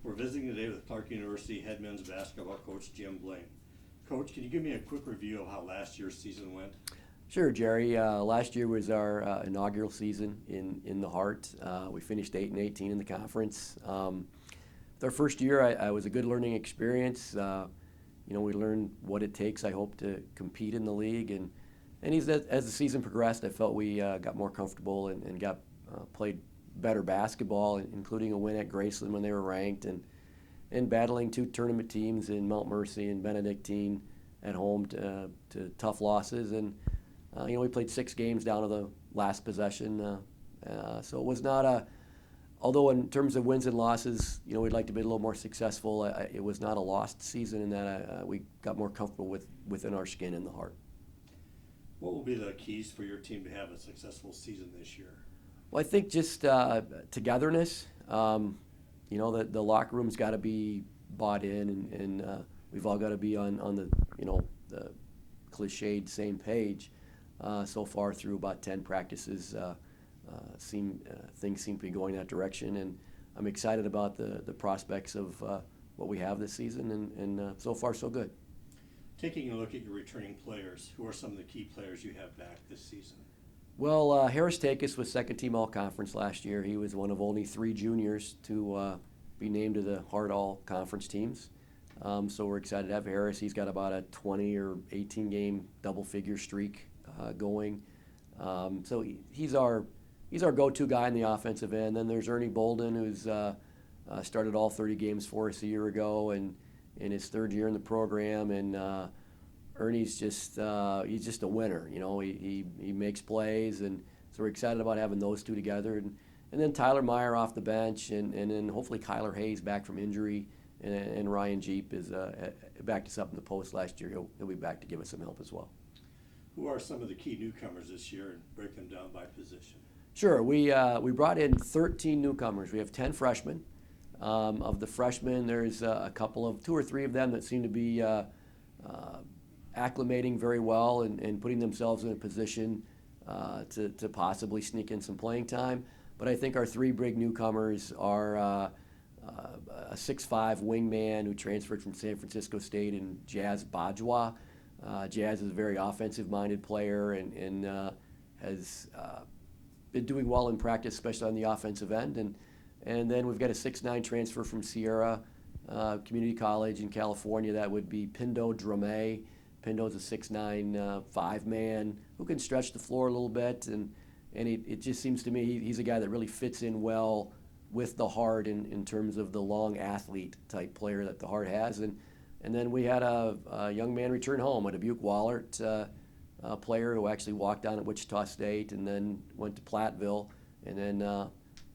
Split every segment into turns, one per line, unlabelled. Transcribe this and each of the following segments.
We're visiting today with Clarke University head men's basketball coach Jim Blaine. Coach, can you give me a quick review of how last year's season went?
Sure, Jerry. Last year was our inaugural season in the Heart. We finished 8-18 in the conference. Our first year, I was a good learning experience. We learned what it takes, I hope, to compete in the league. And as the season progressed, I felt we got more comfortable and got played better basketball, including a win at Graceland when they were ranked, and battling two tournament teams in Mount Mercy and Benedictine at home to tough losses. And we played 6 games down to the last possession. So it was not although in terms of wins and losses, we'd like to be a little more successful. It was not a lost season in that we got more comfortable within our skin in the Heart.
What will be the keys for your team to have a successful season this year?
Well, I think just togetherness. The locker room's got to be bought in, and we've all got to be on the cliched same page. So far through about 10 practices, things seem to be going that direction, and I'm excited about the prospects of what we have this season, and so far so good.
Taking a look at your returning players, who are some of the key players you have back this season?
Well, Harris Takis was second team all-conference last year. He was one of only 3 juniors to be named to the Heart all-conference teams. So we're excited to have Harris. He's got about a 20 or 18 game double-figure streak going. So he's our go-to guy in the offensive end. Then there's Ernie Bolden, who's started all 30 games for us a year ago, and in his 3rd year in the program. And Ernie's just he's just a winner. He makes plays, and so we're excited about having those two together. And then Tyler Meyer off the bench, and then hopefully Kyler Hayes back from injury, and Ryan Jeep is backed us up in the post last year. He'll be back to give us some help as well.
Who are some of the key newcomers this year, and break them down by position?
Sure. We brought in 13 newcomers. We have 10 freshmen. Of the freshmen, there's a couple of 2 or 3 of them that seem to be acclimating very well and putting themselves in a position to possibly sneak in some playing time. But I think our 3 big newcomers are a 6'5" wingman who transferred from San Francisco State, and Jazz Bajwa. Jazz is a very offensive-minded player and has been doing well in practice, especially on the offensive end. And then we've got a 6'9" transfer from Sierra Community College in California. That would be Pindo Drame. Pindo's a 6'9" 5-man who can stretch the floor a little bit, and it just seems to me he's a guy that really fits in well with the Heart in terms of the long athlete type player that the Heart has. And then we had a young man return home, a Dubuque Wallert player who actually walked down at Wichita State and then went to Platteville, and then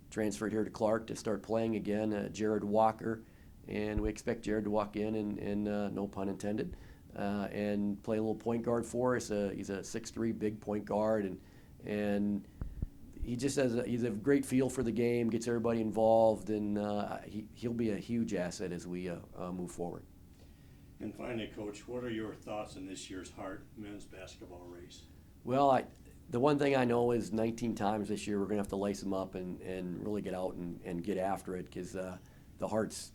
transferred here to Clarke to start playing again, Jared Walker. And we expect Jared to walk in and no pun intended, and play a little point guard for us. He's a 6'3" big point guard, and he just he's a great feel for the game, gets everybody involved, and he'll be a huge asset as we move forward.
And finally, Coach, what are your thoughts on this year's Heart men's basketball race?
Well, the one thing I know is 19 times this year we're going to have to lace them up and really get out and get after it, because the Heart's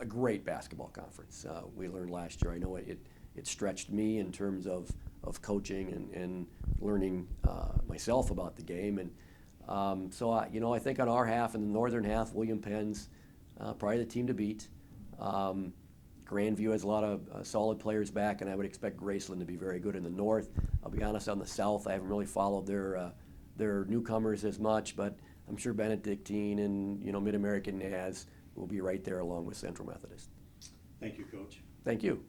a great basketball conference. We learned last year. I know it stretched me in terms of coaching and learning myself about the game. And so I think on our half, in the northern half, William Penn's probably the team to beat. Grandview has a lot of solid players back, and I would expect Graceland to be very good in the north. I'll be honest, on the south, I haven't really followed their newcomers as much, but I'm sure Benedictine and Mid-American Naz will be right there along with Central Methodist.
Thank you, Coach.
Thank you.